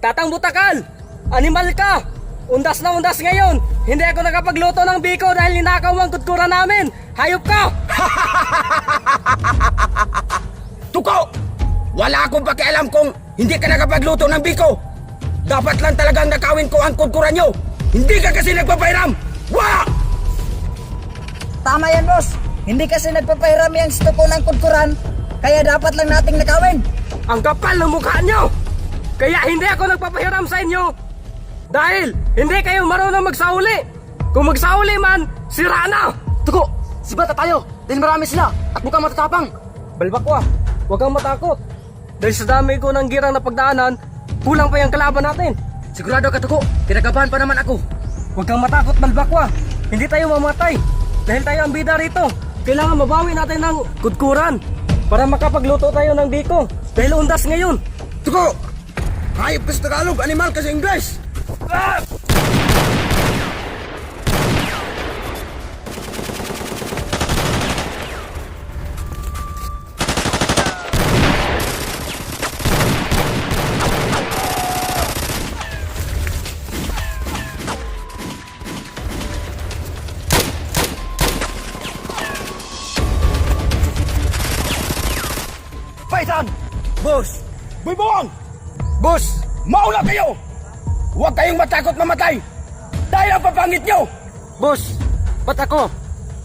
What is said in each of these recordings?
Tatang Butakal! Animal ka! Undas na undas ngayon! Hindi ako nakapagluto ng biko dahil ninakaw ang kutkuran namin! Hayop ka! Tuko! Wala akong pakialam kung hindi ka nakapagluto ng biko. Dapat lang talagang nakawin ko ang kutkuran nyo. Hindi ka kasi nagpapahiram. Wah! Tama yan, boss. Hindi kasi nagpapahiram yung stuko ng kudkuran, kaya dapat lang nating nakawin. Ang kapal ng mukha nyo! Kaya hindi ako nagpapahiram sa inyo! Dahil hindi kayo marunong magsauli! Kung magsauli man, sira na! Tuko, sibata tayo dahil marami sila at mukhang matatapang. Balbakwa, huwag kang matakot. Dahil sa dami ko ng girang na pagdaanan, kulang pa yung kalaban natin. Sigurado ka, Tuko, kinakabahan pa naman ako. Huwag kang matakot, Balbakwa. Hindi tayo mamatay. Dahil tayo ang bida rito. Kailangan mabawi natin ng kudkuran para makapagluto tayo ng biko. Dahil undas ngayon. Tuko! Hayop ka sa Tagalog, animal ka sa English. Ah! Paisan! Boss! Buibong! Boss! Maula kayo! Huwag kayong matakot mamatay! Dahil ang papangit nyo! Boss, ba't ako?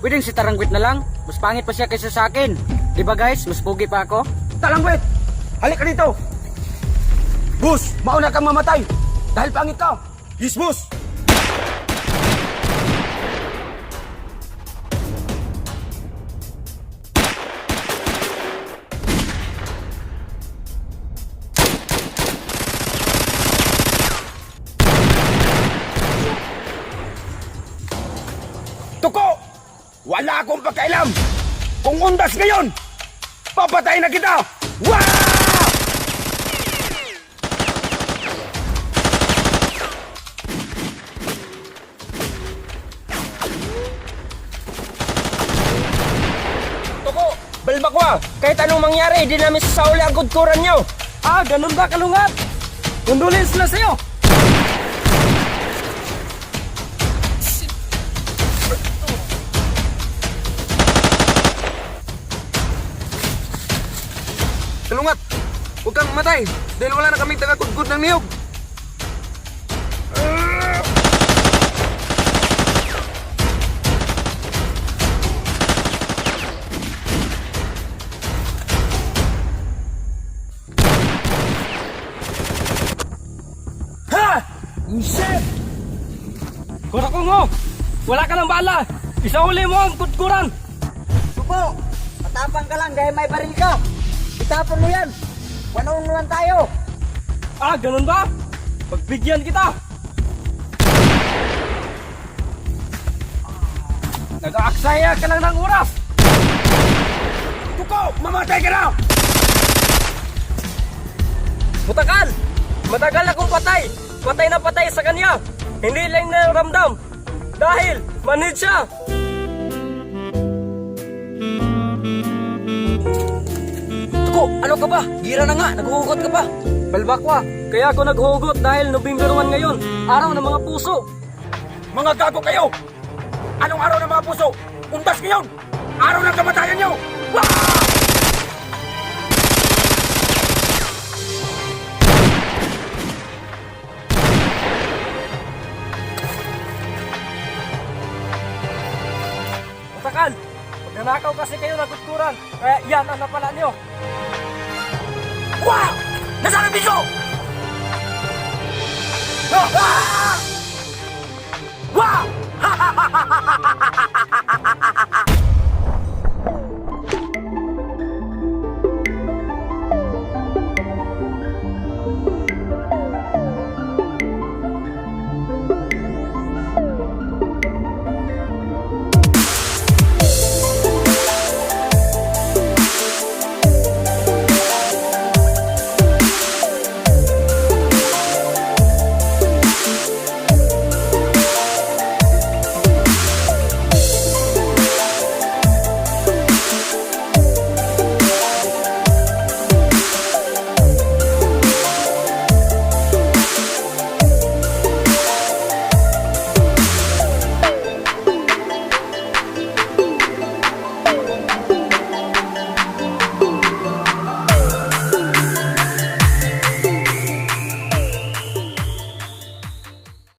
Pwedeng si Tarangwit na lang? Mas pangit pa siya kaysa sa akin. Di ba guys, mas pugi pa ako? Talangwit! Halika dito! Boss! Mauna kang mamatay! Dahil pangit ka! Yes, boss! Tuko! Wala akong pakialam! Kung undas ngayon, papatay na kita! Wah! Tuko, Balbakwa, kahit anong mangyari, di namin sasauli ang kudkuran nyo. Ah, ganun ba kalungat? Kundulin sila sa'yo. Salungat! Huwag kang matay dahil wala na kaming taga-kudkod ng niyog! Ha! Shit! Kurako mo! Wala ka ng bala! Isauli mo ang kudkuran! Tuko, matapang ka lang dahil may baril ka. Itapon mo yan. Wanong naman tayo. Ah, ganun ba? Pagbigyan kita! Nag-aaksaya ka lang ng oras! Tuko! Mamatay ka na! Butakal! Matagal akong patay! Patay na patay sa kanya! Hindi lang naramdam! Dahil manhid siya! Tuko, ano ka ba? Gira na nga, naghuhugot ka pa. Balbakwa, kaya ako naghugot dahil November 1 ngayon, araw ng mga puso! Mga gago kayo! Anong araw ng mga puso? Undas ngayon! Araw ng kamatayan nyo! Wah! Butakal! Magnanakaw kasi kayo ng kutkuran, kaya yan ang napala niyo! Wah! Nasaan ang bigo? Ah! Wah!